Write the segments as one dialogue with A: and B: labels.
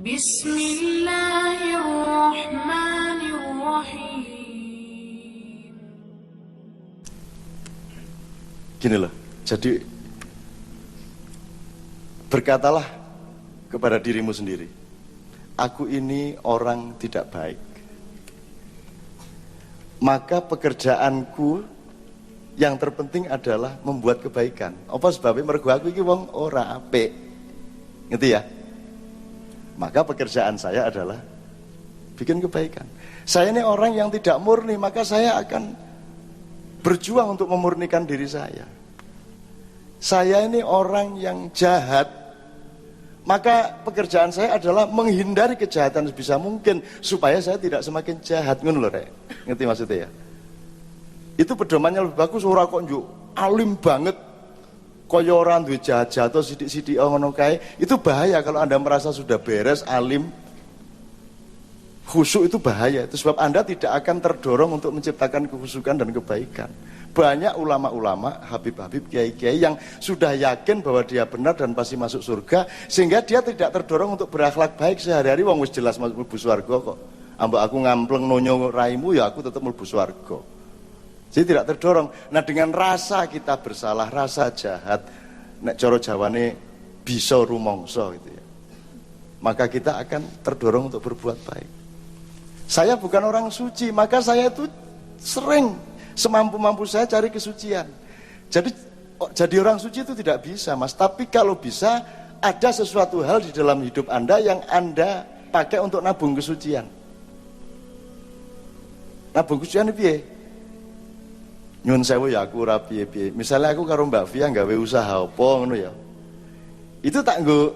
A: Bismillahirrahmanirrahim.
B: Gini loh, jadi berkatalah kepada dirimu sendiri, aku ini orang tidak baik, maka pekerjaanku yang terpenting adalah membuat kebaikan. Apa sebabnya? Mergo aku iki wong ora apik, ngerti ya? Maka pekerjaan saya adalah bikin kebaikan. Saya ini orang yang tidak murni, maka saya akan berjuang untuk memurnikan diri saya. Saya ini orang yang jahat, maka pekerjaan saya adalah menghindari kejahatan sebisa mungkin supaya saya tidak semakin jahat. Ngono lho rek. Ngerti maksudnya ya? Itu pedomannya lebih bagus. Ora kok njuk alim banget kaya ora duwe jahat-jahat sithik-sithik ngono kae. Itu bahaya kalau Anda merasa sudah beres alim khusyuk, itu bahaya. Itu sebab Anda tidak akan terdorong untuk menciptakan kekhusyukan dan kebaikan. Banyak ulama-ulama, habib-habib, kiai-kiai yang sudah yakin bahwa dia benar dan pasti masuk surga, sehingga dia tidak terdorong untuk berakhlak baik sehari-hari. Wong wis jelas mlebu swarga kok. Ambek aku ngampleng nonyo raimu ya aku tetap mlebu swarga. Jadi tidak terdorong. Nah, dengan rasa kita bersalah, rasa jahat, nek cara Jawane bisa rumangsa gitu ya, maka kita akan terdorong untuk berbuat baik. Saya bukan orang suci, maka saya itu sering semampu-mampu saya cari kesucian. Jadi orang suci itu tidak bisa, Mas. Tapi kalau bisa, ada sesuatu hal di dalam hidup Anda yang Anda pakai untuk nabung kesucian. Nabung kesucian itu piye? Nyun sewu ya aku ora piye-piye. Misalnya aku karo Mbak Fia gawe usaha apa ngono ya. Itu tak nggo,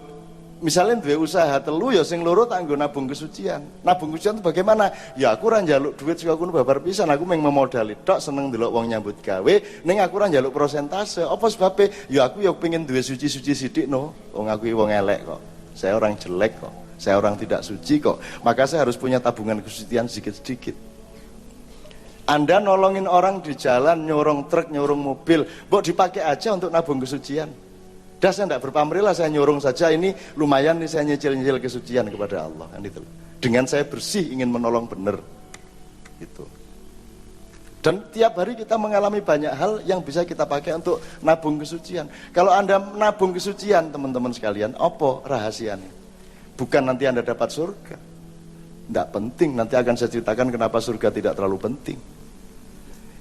B: misalnya duwe usaha telu ya sing loro tak nggo nabung kesucian. Nabung kesucian itu bagaimana? Ya aku ora njaluk duit sing aku babar pisan, aku mung memodali tok, seneng ndelok wong nyambut gawe, ning aku ora njaluk persentase. Apa sebabnya? Ya aku ya pengen duwe suci-suci sithik no. Wong aku wong elek kok. Saya orang jelek kok. Saya orang tidak suci kok. Maka saya harus punya tabungan kesucian sedikit-sedikit. Anda nolongin orang di jalan, nyorong truk, nyorong mobil, mbok dipakai aja untuk nabung kesucian. Dah saya tidak berpamrih lah, saya nyorong saja, ini lumayan nih saya nyicil-nyicil kesucian kepada Allah kan itu. Dengan saya bersih ingin menolong benar. Gitu. Dan tiap hari kita mengalami banyak hal yang bisa kita pakai untuk nabung kesucian. Kalau Anda nabung kesucian, teman-teman sekalian, apa rahasianya? Bukan nanti Anda dapat surga. Tidak penting, nanti akan saya ceritakan kenapa surga tidak terlalu penting.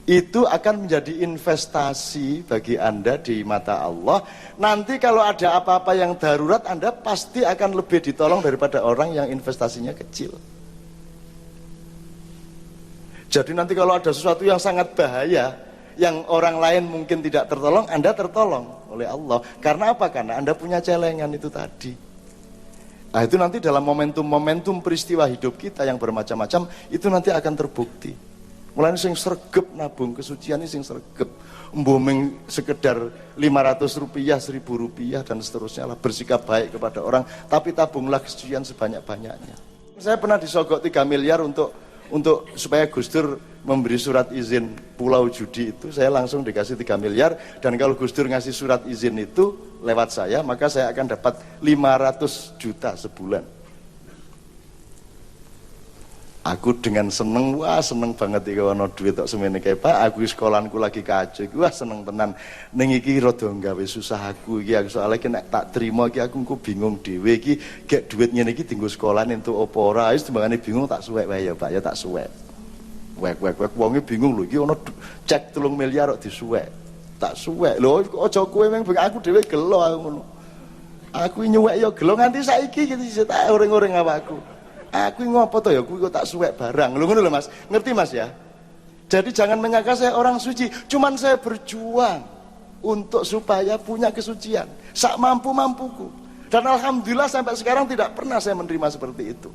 B: Itu akan menjadi investasi bagi Anda di mata Allah. Nanti kalau ada apa-apa yang darurat, Anda pasti akan lebih ditolong daripada orang yang investasinya kecil. Jadi nanti kalau ada sesuatu yang sangat bahaya, yang orang lain mungkin tidak tertolong, Anda tertolong oleh Allah. Karena apa? Karena Anda punya celengan itu tadi. Nah itu nanti dalam momentum-momentum peristiwa hidup kita yang bermacam-macam, itu nanti akan terbukti. Mulai sing sregep nabung kesucian ini sing sregep, mbomeng sekedar 500 rupiah, 1000 rupiah dan seterusnya lah, bersikap baik kepada orang, tapi tabunglah kesucian sebanyak-banyaknya. Saya pernah disogok 3 miliar untuk supaya Gus Dur memberi surat izin pulau judi itu, saya langsung dikasih 3 miliar, dan kalau Gus Dur ngasih surat izin itu lewat saya, maka saya akan dapat 500 juta sebulan. Aku dengan seneng, wah seneng banget iki ana duit tok semene kae Pak, aku sekolahanku lagi kacau, wah seneng tenan. Ning iki rada gawe susah aku iki, aku soalnya nek tak terima iki aku bingung dhewe iki, gek duit ngene iki dienggo sekolahan entuk apa ora, wis timbangane bingung tak suwek wae ya Pak, ya tak suwek. Wek wonge bingung lho iki ana cek 3 miliar kok disuwek. Tak suwek. Lho aja kowe mung aku dhewe gelo aku ngono. Aku nyuwek ya gelo nganti saiki iki tak oreng-oreng awakku. Aku ngopo to ya, aku kok tak suwek barang. Lho ngono lho Mas. Ngerti Mas ya? Jadi jangan menyangka saya orang suci, cuman saya berjuang untuk supaya punya kesucian sak mampu-mampuku. Dan alhamdulillah sampai sekarang tidak pernah saya menerima seperti itu.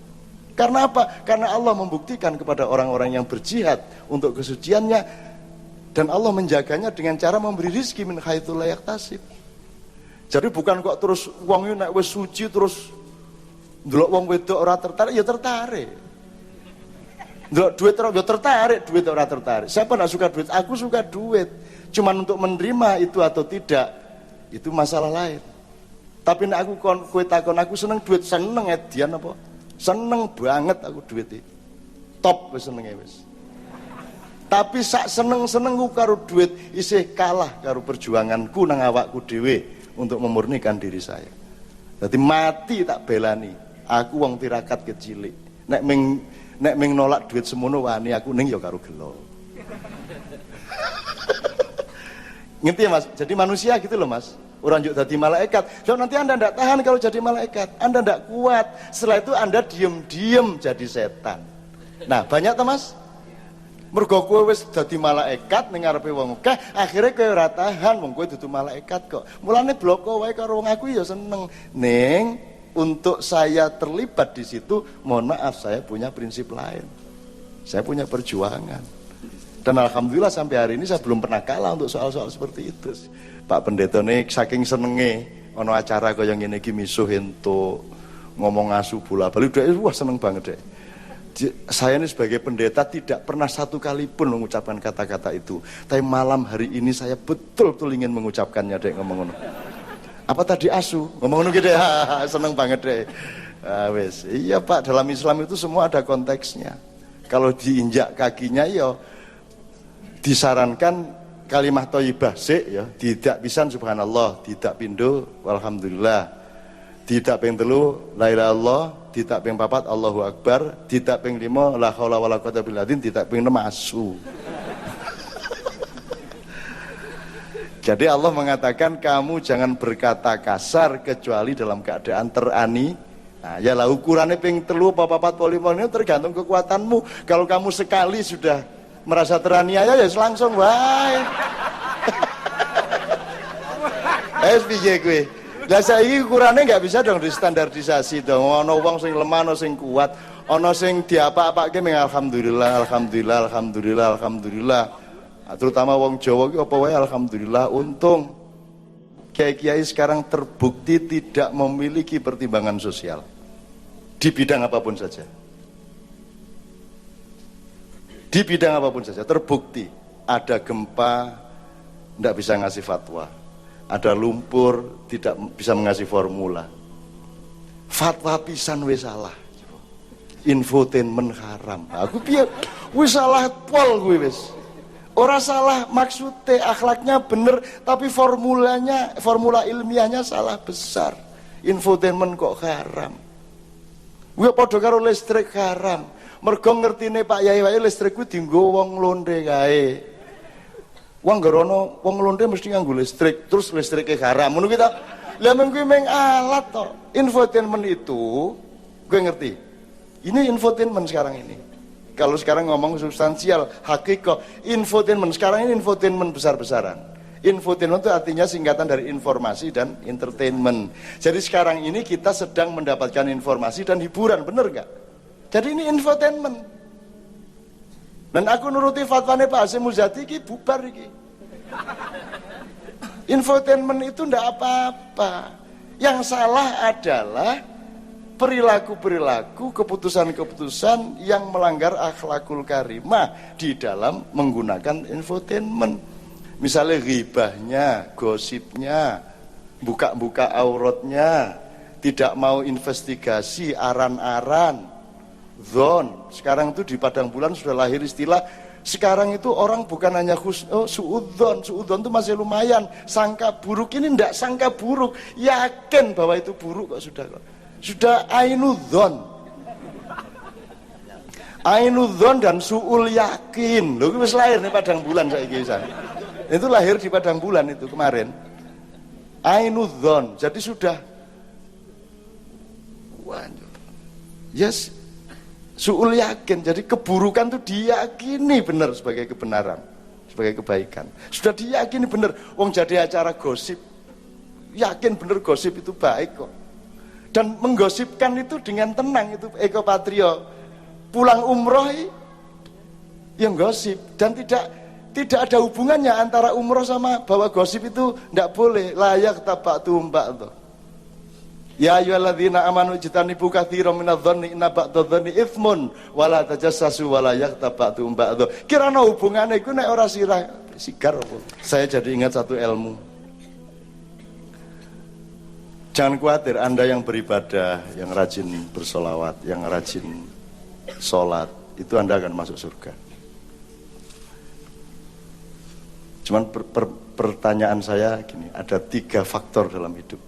B: Karena apa? Karena Allah membuktikan kepada orang-orang yang berjihad untuk kesuciannya, dan Allah menjaganya dengan cara memberi rizki min haitsu la yahtasib. Jadi bukan kok terus wong nek wis suci terus ndelok wong wedok ora tertarik, ya tertarik. Ndelok duit ora ya tertarik, duit ora tertarik. Siapa enggak suka duit? Aku suka duit. Cuman untuk menerima itu atau tidak, itu masalah lain. Tapi nek aku kowe takon aku seneng duit, seneng edian apa? Seneng banget aku duit iki. Top wis senenge wis. Tapi sak seneng-senengku karo duit isih kalah karo perjuanganku nang awakku dhewe untuk memurnikan diri saya. Jadi mati tak belani. Aku wong tirakat kecilik. Nek ming nolak duit semono wani aku ning ya karo gelo. Ngerti ya Mas? Jadi manusia gitu loh Mas. Orang juga jadi malaikat. So nanti Anda tidak tahan kalau jadi malaikat. Anda tidak kuat. Setelah itu Anda diem-diem jadi setan. Nah banyak tuh Mas. Mergo kowe wis dadi malaikat ning ngarepe wong akeh, akhire kowe ora tahan wong kowe dudu malaikat kok. Mulane bloko wae karo wong aku ya seneng. Ning untuk saya terlibat di situ, mohon maaf saya punya prinsip lain. Saya punya perjuangan. Dan alhamdulillah sampai hari ini saya belum pernah kalah untuk soal-soal seperti itu. Pak Pendeta nih saking senenge ono acara kaya ngene iki misuh entuk ngomong asu bola-bali wah seneng banget deh. Saya ini sebagai pendeta tidak pernah satu kali pun mengucapkan kata-kata itu. Tapi malam hari ini saya betul-betul ingin mengucapkannya deh ngomong ngono. Apa tadi asu? Ngomong ngono gitu ya, seneng banget deh. Wes, iya Pak, dalam Islam itu semua ada konteksnya. Kalau diinjak kakinya ya disarankan kalimah thayyibah sik ya, tidak pisan subhanallah, tidak pindo walhamdulillah. Tidak ping telu la ilaha illallah, tidak ping papat Allahu akbar, tidak ping lima la haula wala quwata illa billah, tidak ping enam asu. Jadi Allah mengatakan kamu jangan berkata kasar kecuali dalam keadaan terani. Nah, ya lah ukurannya ping telu apa papat lima ini tergantung kekuatanmu. Kalau kamu sekali sudah merasa teraniaya ya langsung wae. piye kowe? Lah saiki ukurane nggak bisa dong distandardisasi dong. Ono wong sing lemah, ono sing kuat, ono sing diapa-apake meng alhamdulillah, alhamdulillah, alhamdulillah, alhamdulillah. Nah, terutama wong Jawa ki apa wae alhamdulillah. Untung kiai-kiai sekarang terbukti tidak memiliki pertimbangan sosial di bidang apapun saja. Di bidang apapun saja terbukti. Ada gempa tidak bisa ngasih fatwa. Ada lumpur tidak bisa mengasih formula. Fatwa pisan wis salah. Infotainment haram. Aku piye wis salah pol kuwi wis. Ora salah maksudnya akhlaknya bener tapi formula ilmiahnya salah besar. Infotainment kok haram. Kuwi padha karo listrik haram. Mergo ngertine Pak Yai wae listrik kuwi dienggo wong londe kae. Wong gerono wong londe mesti nganggo listrik, terus listrike haram. Ngono ki ta. Lah men kuwi meng alat to. Infotainment itu gue ngerti. Ini infotainment sekarang ini. Kalau sekarang ngomong substansial, hakikat, infotainment sekarang ini infotainment besar-besaran. Infotainment itu artinya singkatan dari informasi dan entertainment. Jadi sekarang ini kita sedang mendapatkan informasi dan hiburan, bener nggak? Jadi ini infotainment. Dan aku nuruti fatwane Pak Hasyim Muzadi iki bubar iki. Infotainment itu ndak apa-apa. Yang salah adalah perilaku-perilaku, keputusan-keputusan yang melanggar akhlakul karimah di dalam menggunakan infotainment. Misalnya ghibahnya, gosipnya, buka-buka auratnya, tidak mau investigasi aran-aran. Zon, sekarang itu di Padang Bulan sudah lahir istilah. Sekarang itu orang bukan hanya suudzon itu masih lumayan. Sangka buruk ini ndak sangka buruk, yakin bahwa itu buruk kok sudah ainudzon. Ainudzon dan suul yakin. Loh, wis lahir nih Padang Bulan saiki pisan. Itu lahir di Padang Bulan itu kemarin. Ainudzon, jadi sudah yes. Suul yakin, jadi keburukan itu diyakini benar sebagai kebenaran, sebagai kebaikan. Sudah diyakini benar. Wong jadi acara gosip, yakin benar gosip itu baik kok. Dan menggosipkan itu dengan tenang itu Eko Patrio. Pulang umroh yang gosip dan tidak ada hubungannya antara umroh sama bahwa gosip itu tidak boleh. Layak tabak tumbak tuh. Ya ayyuhalladzina amanu ijtanibu katsiran minadh-dhanni inna ba'dadh-dhanni itsmun wala tajassasu wala yaghtab ba'dhum ba'dha. Kirana hubungane iku nek ora sirah sigar apa. Saya jadi ingat satu ilmu. Jangan khawatir, Anda yang beribadah, yang rajin bersolawat, yang rajin sholat, itu Anda akan masuk surga. Cuman pertanyaan saya gini, ada 3 faktor dalam hidup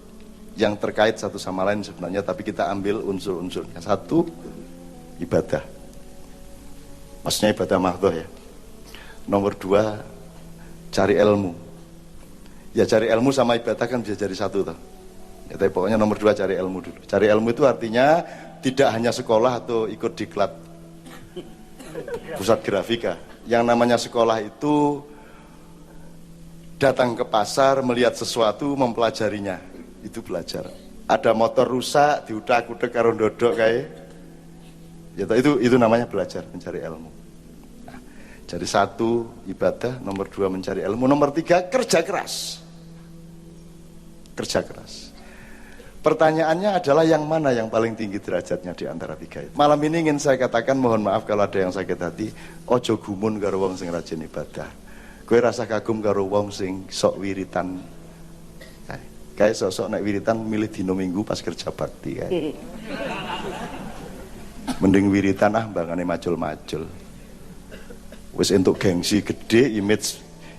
B: yang terkait satu sama lain sebenarnya, tapi kita ambil unsur-unsurnya. 1, ibadah. Maksudnya ibadah mahdhah ya. Nomor 2, cari ilmu. Ya cari ilmu sama ibadah kan bisa jadi satu toh. Ya, tapi pokoknya nomor 2 cari ilmu dulu. Cari ilmu itu artinya tidak hanya sekolah atau ikut diklat pusat grafika. Yang namanya sekolah itu datang ke pasar, melihat sesuatu, mempelajarinya. Itu belajar. Ada motor rusak, diudak-udak karo ndodok kayak. Ya itu namanya belajar, mencari ilmu. Nah, jadi 1 ibadah, nomor 2 mencari ilmu, nomor 3 kerja keras. Kerja keras. Pertanyaannya adalah yang mana yang paling tinggi derajatnya di antara 3 itu. Malam ini ingin saya katakan, mohon maaf kalau ada yang sakit hati, ojo gumun karo wong sing rajin ibadah. Kowe rasa kagum karo wong sing sok wiritan. Kayak sok-sok nek wiritan milih dino Minggu pas kerja bakti kayak. Mending wiritan mbangane macul-macul. Wis entuk gengsi gede,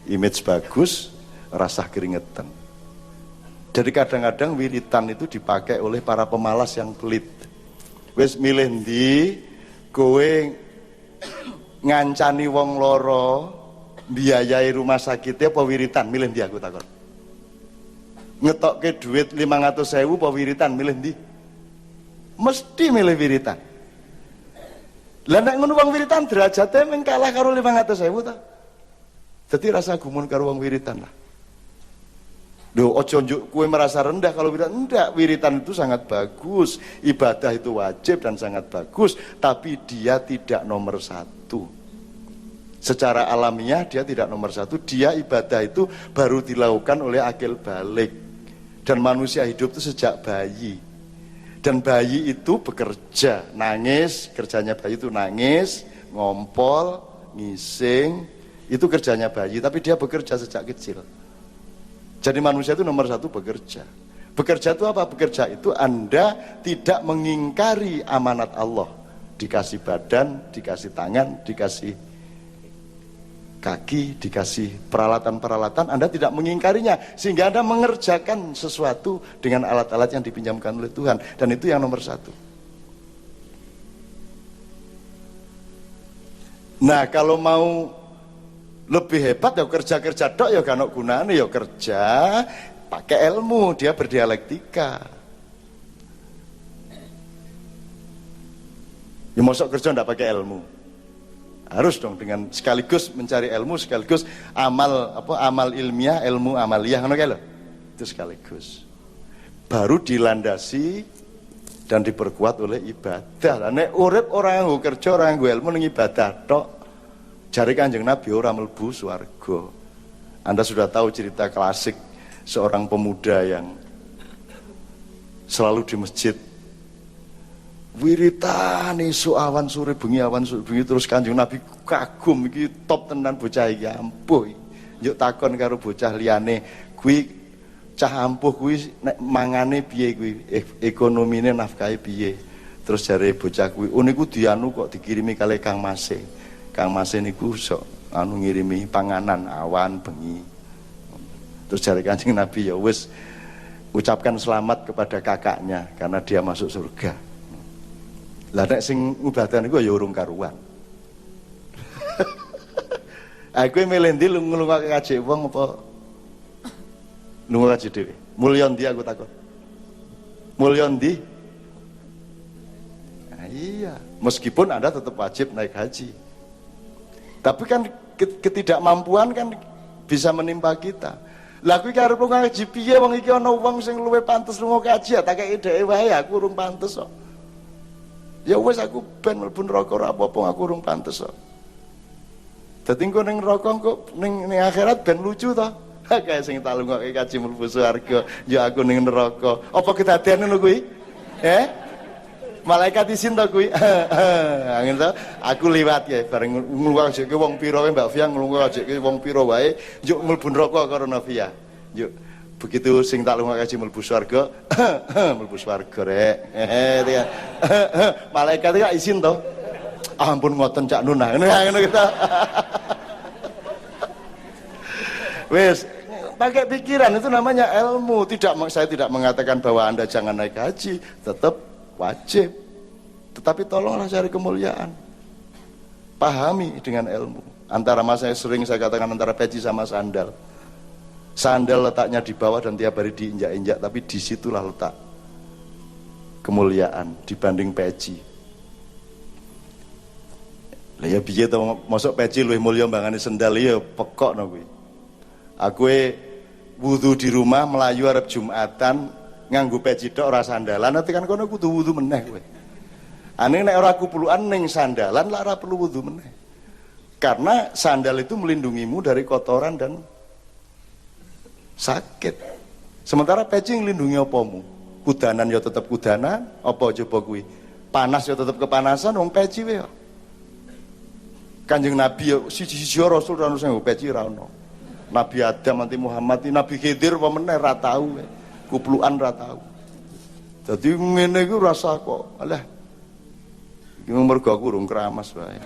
B: image bagus, rasa keringetan. Jadi kadang-kadang wiritan itu dipakai oleh para pemalas yang pelit. Wis milih ndi kowe ngancani wong loro, biayai rumah sakitnya apa wiritan, milih ndi aku takon. Ngetokke duit 500.000 apa wiritan, milih ndi? Mesti milih wiritan. Lah nek ngono wong wiritan derajate mung kalah karo 500.000 ta. Dadi rasa gumun karo wong wiritan lah. Loh, ojo kue merasa rendah kalau wiritan. Enggak, wiritan itu sangat bagus, ibadah itu wajib dan sangat bagus, tapi dia tidak nomor 1. Secara alamiah dia tidak nomor 1. Dia ibadah itu baru dilakukan oleh akil balik. Dan manusia hidup itu sejak bayi. Dan bayi itu bekerja, nangis, kerjanya bayi itu nangis, ngompol, ngising, itu kerjanya bayi, tapi dia bekerja sejak kecil. Jadi manusia itu nomor 1 bekerja. Bekerja itu apa? Bekerja itu Anda tidak mengingkari amanat Allah. Dikasih badan, dikasih tangan, dikasih kaki, dikasih peralatan-peralatan, Anda tidak mengingkarinya. Sehingga Anda mengerjakan sesuatu dengan alat-alat yang dipinjamkan oleh Tuhan. Dan itu yang nomor 1. Nah, kalau mau lebih hebat ya kerja-kerja dok ya gak ono gunane ya kerja pakai ilmu, dia berdialektika. Ya mosok kerja ndak pakai ilmu. Harus dong dengan sekaligus mencari ilmu, sekaligus amal ilmiah, ilmu amaliyah ngono kae lho. Itu sekaligus. Baru dilandasi dan diperkuat oleh ibadah. Lah nek urip ora nganggo kerja, ora nganggo ilmu ning ibadah tok. Jari Kanjeng Nabi ora mlebu swarga. Anda sudah tahu cerita klasik seorang pemuda yang selalu di masjid wiritan esuk awan sore bengi terus Kanjeng Nabi kagum iki top tenan bocah iki ampuh. Njuk takon karo bocah liyane, kuwi cah ampuh kuwi nek mangane piye kuwi, ekonomine nafkahe piye. Terus jare bocah kuwi, "Oh niku dianu kok dikirimi kali Kang Mase." Kang Mas niku sok ngirimi panganan awan bengi. Terus jare Kanjeng Nabi ya wis ucapkan selamat kepada kakaknya karena dia masuk surga. Lah nek sing ibadah niku ya urung karuan. Aku milih ndi lunga kaji wong apa lunga kaji dhewe. Mulya ndi aku takon. Mulya ndi? Nah, iya, meskipun Anda tetap wajib naik haji. Tapi kan ketidakmampuan kan bisa menimpa kita. Lah kuwi karep lunga kaji piye wong iki ana wong sing luwih pantes lunga kaji tak kei dhek wae aku urung pantes kok. Ya wis aku ben mlebu neraka ora apa-apa aku urung pantes kok. Dadi engko ning neraka engko ning akhirat ben lucu to. Kayak sing tak lunga kaji mlebu swarga, ya aku ning neraka. Apa kedadean ngono kuwi? Malaikat izin to kuwi. Angin to, aku liwat ya bareng nglungguhake wong pira wae Mbak Fia nglungguhake wong pira wae, njuk mlebu neraka karo Novia. Njuk begitu sing tak lunga kaji mlebu swarga mlebu swarga rek malaikat gak izin toh, ampun ngoten Cak Nun ngono kita. Wes pakai pikiran, itu namanya ilmu. Saya tidak mengatakan bahwa Anda jangan naik haji, tetap wajib, tetapi tolonglah cari kemuliaan, pahami dengan ilmu. Antara saya sering saya katakan antara peci sama sandal. Sandal letaknya di bawah dan tiap hari diinjak-injak, tapi disitulah letak kemuliaan dibanding peci. Lah ya piye to, mosok peci luwih mulya mbangane sandal, ya pekok no kuwi. Aku wudu di rumah melayu arep Jumatan nganggo peci tok ora sandalan, nanti kan kono kudu wudu meneh kowe. Ane nek ora kupulukan ning sandalan lah ora perlu wudu meneh. Karena sandal itu melindungimu dari kotoran dan sakit. Sementara peci nglindungi opamu? Kudanan ya tetep kudanan, apa coba kuwi? Panas ya tetep kepanasan, wong peci wae. Kanjeng Nabi ya siji-siji rasul ora ono sing peci ora ono. Nabi Adam nanti Muhammad, Nabi Khidir apa meneh ra tau, kuplukan ra tau. Dadi ngene iku rasa kok, alah. Iki mergo aku urung keramas wae.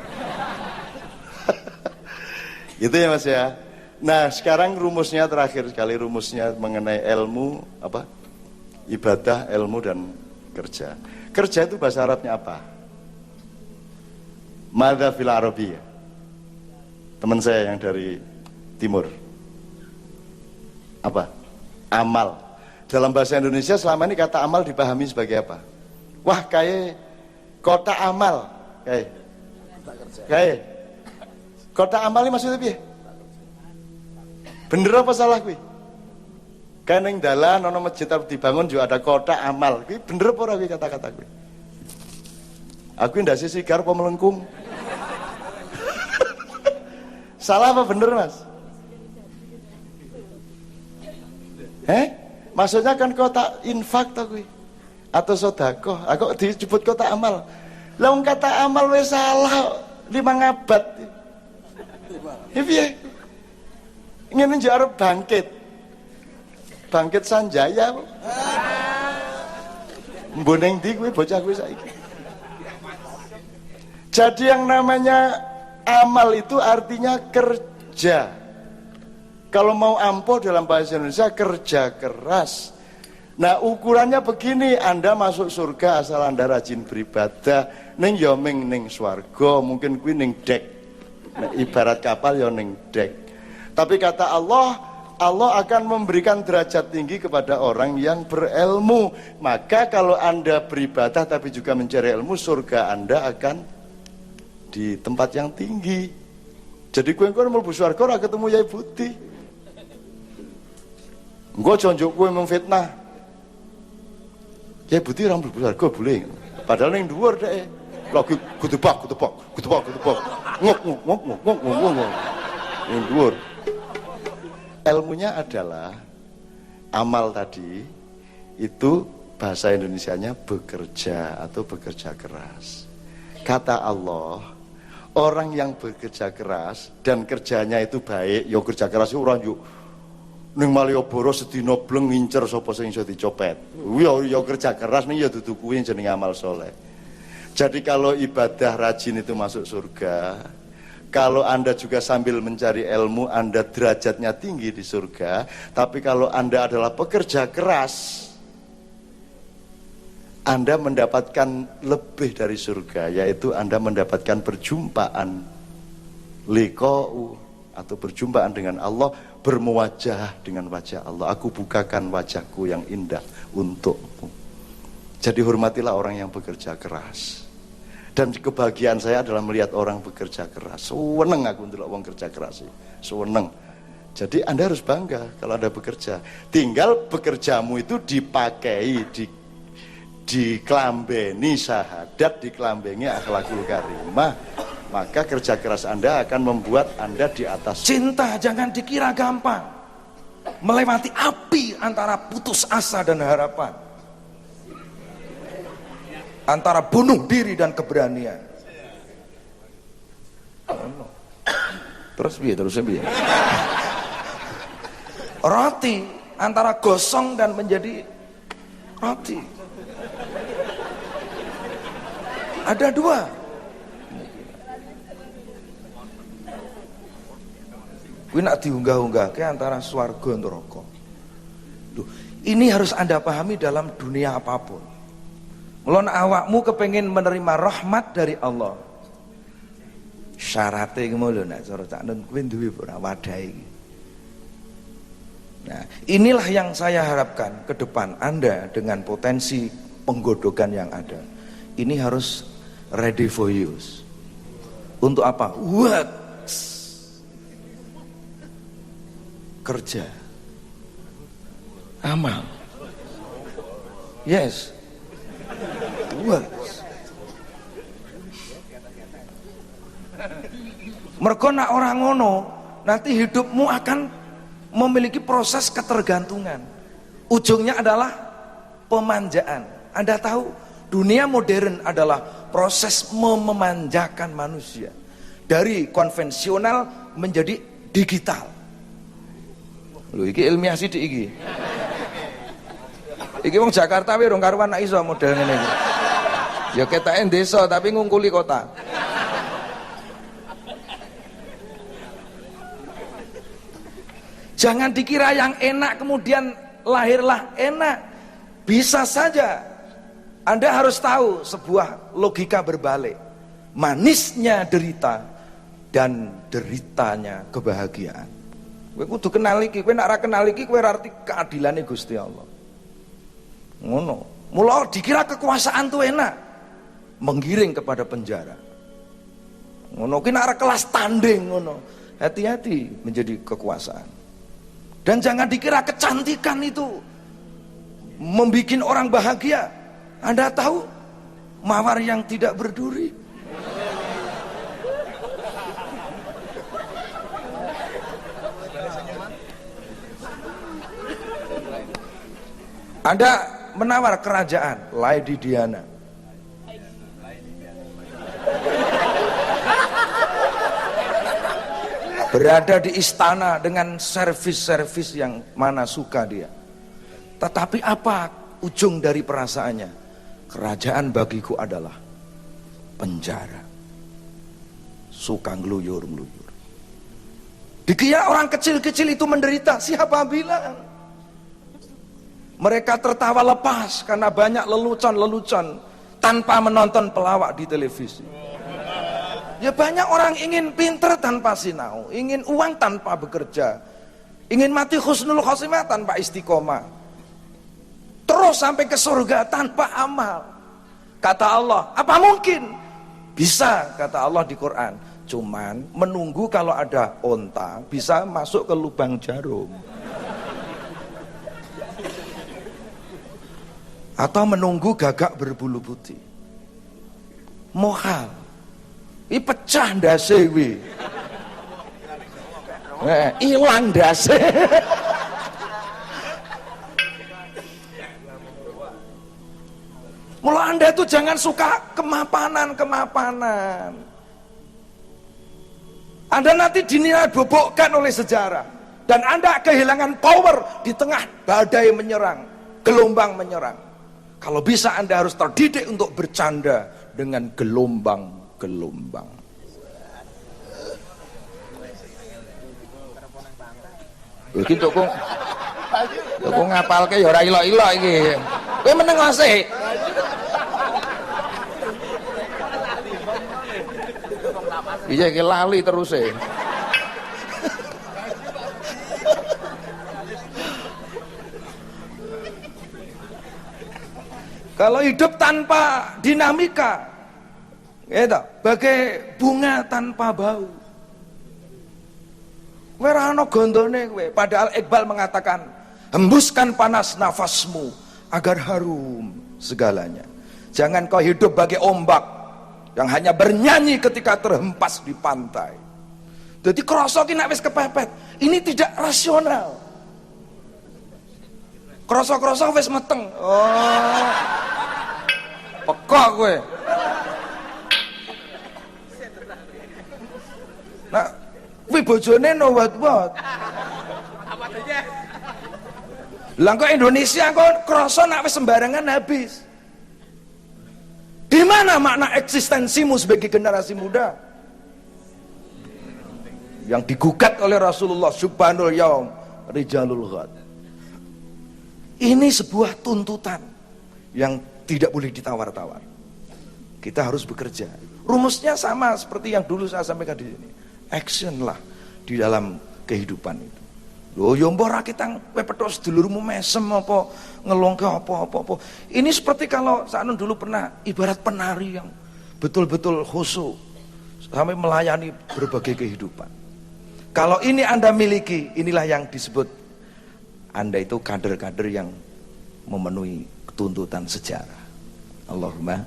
B: Gitu ya Mas ya. Nah, sekarang rumusnya terakhir sekali, rumusnya mengenai ilmu apa? Ibadah, ilmu dan kerja. Kerja itu bahasa Arabnya apa? Madza fil Arabiyyah. Teman saya yang dari timur. Apa? Amal. Dalam bahasa Indonesia selama ini kata amal dipahami sebagai apa? Wah, kayak kota amal. Kayak kota amal ini maksudnya piye? Bener apa salah kuwi? Kan ning dalan ana masjid arep dibangun juga ada kota amal. Kuwi bener apa ora kuwi kata-kata kuwi? Aku ndase sigar apa melengkung? Salah apa bener, Mas? Maksudnya kan kota infak ta kuwi atau sedekah. Aku disebut kota amal. Lah wong kata amal wis salah 5 abad. Piye? Ngene njak arep bangkit. Bangkit Sanjaya. Mboneng ndi kuwi bocah kuwi saiki. Jadi yang namanya amal itu artinya kerja. Kalau mau ampuh dalam bahasa Indonesia kerja keras. Nah ukurannya begini, Anda masuk surga asal Anda rajin beribadah. Ning ya ning swarga, mungkin kuwi ning dek. Nah, ibarat kapal ya ning dek. Tapi kata Allah, Allah akan memberikan derajat tinggi kepada orang yang berilmu. Maka kalau Anda beribadah tapi juga mencari ilmu, surga Anda akan di tempat yang tinggi. Jadi kowe mlebu swarga ora ketemu Yai Budi. Engko jonjok kowe memfitnah. Yai Budi ora mlebu swarga boleh. Padahal ning dhuwur dhek. Lagi kutubak. Ngok. Ning dhuwur. Ilmunya adalah amal tadi itu bahasa Indonesianya bekerja atau bekerja keras. Kata Allah, orang yang bekerja keras dan kerjanya itu baik, ya kerja keras itu orang yuk ning Malioboro sedina bleng ngincer sapa sing iso dicopet. Ya kerja keras nih ya dudu kuwi jenenge amal soleh. Jadi kalau ibadah rajin itu masuk surga. Kalau Anda juga sambil mencari ilmu, Anda derajatnya tinggi di surga. Tapi kalau Anda adalah pekerja keras, Anda mendapatkan lebih dari surga, yaitu Anda mendapatkan perjumpaan liqa'u atau perjumpaan dengan Allah, bermuwajah dengan wajah Allah. Aku bukakan wajahku yang indah untukmu. Jadi hormatilah orang yang bekerja keras. Dan kebahagiaan saya adalah melihat orang bekerja keras. Seneng aku ndelok wong kerja keras. Seneng. Jadi Anda harus bangga kalau Anda bekerja. Tinggal bekerjamu itu dipakai, diklambeni syahadat, diklambeni akhlakul karimah. Maka kerja keras Anda akan membuat Anda di atas.
A: Cinta jangan dikira gampang. Melewati api antara putus asa dan harapan. Antara bunuh diri dan keberanian. Terus biar. Roti antara gosong dan menjadi roti. Ada dua. Kuwi nak diunggah-unggah ke antara swarga dan neraka. Duh, ini harus Anda pahami dalam dunia apapun. Mulane awakmu kepengin menerima rahmat dari Allah. Syaratnya ngono lho nek cara Cak Nun kuwi duwe ora wadahi. Nah, inilah yang saya harapkan ke depan Anda dengan potensi penggodokan yang ada. Ini harus ready for use. Untuk apa? What? Kerja. Amal. Yes. What? Mergo nak orang ngono, nanti hidupmu akan memiliki proses ketergantungan. Ujungnya adalah pemanjaan. Anda tahu, dunia modern adalah proses memanjakan manusia dari konvensional menjadi digital. Lho iki ilmiah sithik iki. Iki wong Jakarta wae rong karuan nak iso model ngene iki. Ya ketake desa tapi ngungkuli kota. Jangan dikira yang enak kemudian lahirlah enak. Bisa saja. Anda harus tahu sebuah logika berbalik. Manisnya derita dan deritanya kebahagiaan. Kowe kudu kenal iki, kowe nek ora kenal iki kowe ora arti keadilane Gusti Allah. Ngono. Mula dikira kekuasaan tuh enak, menggiring kepada penjara. Ngono ki nek ora kelas tanding ngono. Hati-hati menjadi kekuasaan. Dan jangan dikira kecantikan itu membuat orang bahagia. Anda tahu mawar yang tidak berduri? Anda menawar kerajaan, Lady Diana. Berada di istana dengan servis-servis yang mana suka dia. Tetapi apa ujung dari perasaannya? Kerajaan bagiku adalah penjara. Suka ngeluyur-ngeluyur. Dikira orang kecil-kecil itu menderita. Siapa bilang? Mereka tertawa lepas karena banyak lelucon-lelucon tanpa menonton pelawak di televisi. Ya banyak orang ingin pinter tanpa sinau, ingin uang tanpa bekerja, ingin mati husnul khotimah tanpa istiqomah, terus sampai ke surga tanpa amal. Kata Allah, apa mungkin? Bisa, kata Allah di Quran. Cuman menunggu kalau ada onta bisa masuk ke lubang jarum. Atau menunggu gagak berbulu putih. Mohal. Ini pecah ndase kuwi. Ilang ndase. Mula Anda tuh jangan suka kemapanan. Anda nanti dinilai bobokkan oleh sejarah. Dan Anda kehilangan power di tengah badai menyerang, gelombang menyerang. Kalau bisa Anda harus terdidik untuk bercanda dengan gelombang. Iki kok ngapalke ya ora ilok-ilok iki. Kowe meneng sik. Iya iki lali terus e. Kalau hidup tanpa dinamika, gitu, bagai bunga tanpa bau. Kowe ora ana gondone kowe. Padahal Iqbal mengatakan, hembuskan panas nafasmu agar harum segalanya. Jangan kau hidup bagai ombak yang hanya bernyanyi ketika terhempas di pantai. Jadi krasa ki nek wis kepepet, ini tidak rasional. Krasa-krasa wis meteng. Oh. Pekok kowe. Nah, kuwi bojone no what. Lah kok Indonesia kok krasa nak wis sembarangan habis. Di mana makna eksistensimu sebagai generasi muda? Yang digugat oleh Rasulullah, subhanul yaum rijalul ghad. Ini sebuah tuntutan yang tidak boleh ditawar-tawar. Kita harus bekerja. Rumusnya sama seperti yang dulu saya sampaikan di sini. Action lah di dalam kehidupan itu. Loh, yo mbok ra kitang kowe petok sedulurmu mesem apa ngelongke apa. Ini seperti kalau sakno dulu pernah ibarat penari yang betul-betul khusyuk sampai melayani berbagai kehidupan. Kalau ini Anda miliki, inilah yang disebut Anda itu kader-kader yang memenuhi tuntutan sejarah. Allahumma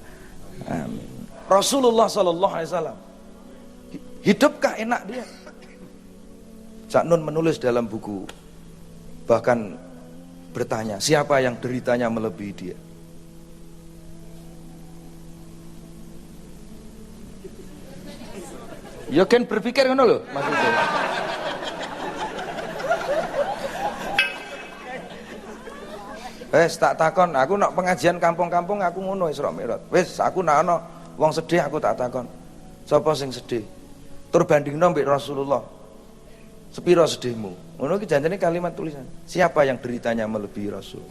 A: amin. Rasulullah sallallahu alaihi wasallam hidupkah enak dia? Cak Nun menulis dalam buku, bahkan bertanya, siapa yang deritanya melebihi dia? Ya kan berpikir ngono lho maksudnya. Wes tak takon, aku nak pengajian kampung-kampung aku ngono Isra Mi'raj. Wes aku nak ana wong sedih aku tak takon. Sapa sing sedih? Tur bandingno mbek Rasulullah. Sepiro sedihmu? Ngono iki janjane kalimat tulisan. Siapa yang deritanya melebihi Rasul?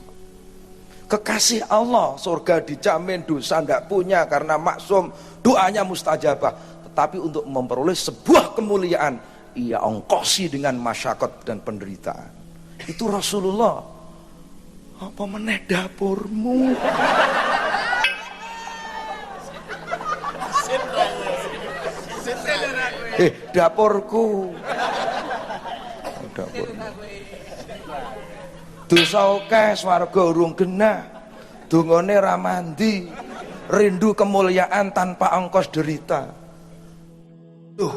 A: Kekasih Allah, surga dijamin, dosa ndak punya karena maksum, doanya mustajabah. Tetapi untuk memperoleh sebuah kemuliaan, ia ongkosi dengan masyarakat dan penderitaan. Itu Rasulullah. Apa meneh dapurmu? Dapurku. Dosa akeh swarga urung genah, dongane ra mandi, rindu kemuliaan tanpa ongkos derita.
C: Tuh,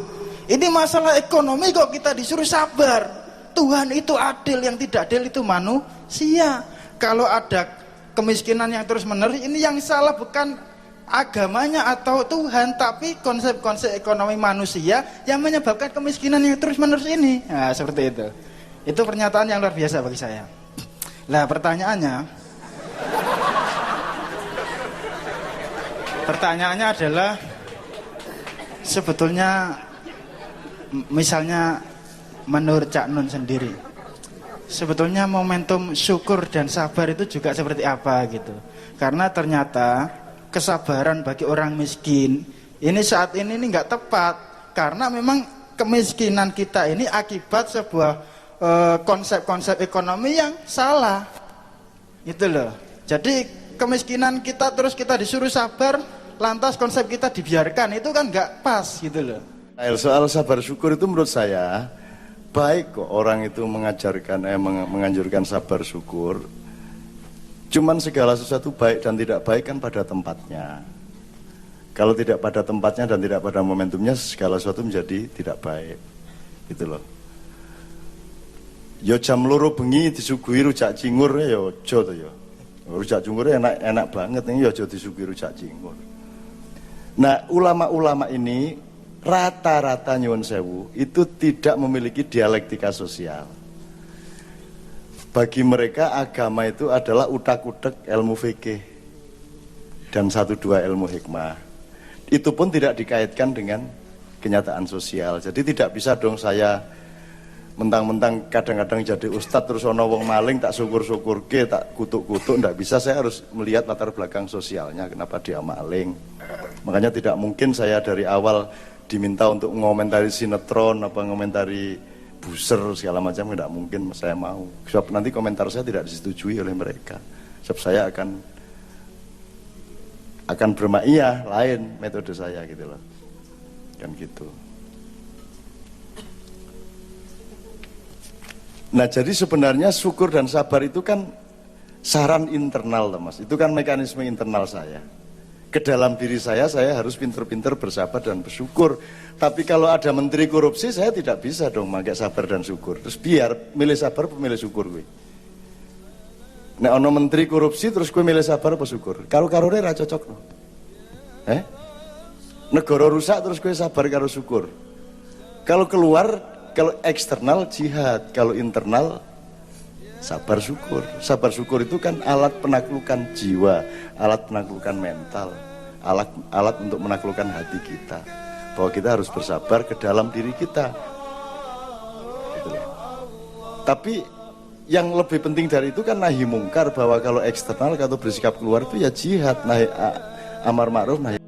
C: ini masalah ekonomi kok kita disuruh sabar. Tuhan itu adil, yang tidak adil itu manusia. Kalau ada kemiskinan yang terus menerus, ini yang salah bukan agamanya atau Tuhan, tapi konsep-konsep ekonomi manusia yang menyebabkan kemiskinan yang terus menerus ini. Nah, seperti itu. Itu pernyataan yang luar biasa bagi saya. Nah, pertanyaannya adalah sebetulnya misalnya menurut Cak Nun sendiri, sebetulnya momentum syukur dan sabar itu juga seperti apa gitu. Karena ternyata kesabaran bagi orang miskin ini saat ini nggak tepat, karena memang kemiskinan kita ini akibat sebuah konsep-konsep ekonomi yang salah itu loh. Jadi kemiskinan kita terus kita disuruh sabar, lantas konsep kita dibiarkan, itu kan nggak pas gitu loh.
B: Soal sabar syukur itu menurut saya baik kok, orang itu menganjurkan sabar syukur. Cuman segala sesuatu baik dan tidak baik kan pada tempatnya. Kalau tidak pada tempatnya dan tidak pada momentumnya, segala sesuatu menjadi tidak baik. Gitu loh. Ya jam loro bengi disuguhi rujak cingur ya aja to ya. Rujak cingur enak banget nih, ya aja disuguhi rujak cingur. Nah, ulama-ulama ini rata-rata nyuwun sewu itu tidak memiliki dialektika sosial. Bagi mereka agama itu adalah utak-utak ilmu fikih dan 1-2 ilmu hikmah. Itu pun tidak dikaitkan dengan kenyataan sosial. Jadi tidak bisa dong saya mentang-mentang kadang-kadang jadi ustadz terus ono wong maling tak syukur-syukurke, tak kutuk-kutuk, ndak bisa. Saya harus melihat latar belakang sosialnya, kenapa dia maling. Makanya tidak mungkin saya dari awal diminta untuk mengomentari sinetron, apa mengomentari buser segala macam, tidak mungkin saya mau. Sebab nanti komentar saya tidak disetujui oleh mereka. Sebab saya akan bermaiyah lain metode saya gitu loh. Kan gitu. Nah, jadi sebenarnya syukur dan sabar itu kan saran internal, Mas. Itu kan mekanisme internal saya. Ke dalam diri saya harus pinter-pinter bersabar dan bersyukur. Tapi kalau ada menteri korupsi, saya tidak bisa dong pakai sabar dan syukur. Terus biar milih sabar apa milih syukur gue. Nah, ono menteri korupsi terus gue milih sabar apa syukur. Karo-karone ra cocok no. Negara rusak terus gue sabar karo syukur. Kalau keluar, kalau eksternal jihad, kalau internal sabar syukur. Sabar syukur itu kan alat penaklukan jiwa, alat penaklukan mental, alat untuk menaklukkan hati kita, bahwa kita harus bersabar ke dalam diri kita gitu. Tapi yang lebih penting dari itu kan nahi mungkar, bahwa kalau eksternal atau bersikap keluar itu ya jihad, nahi amar ma'ruf nahi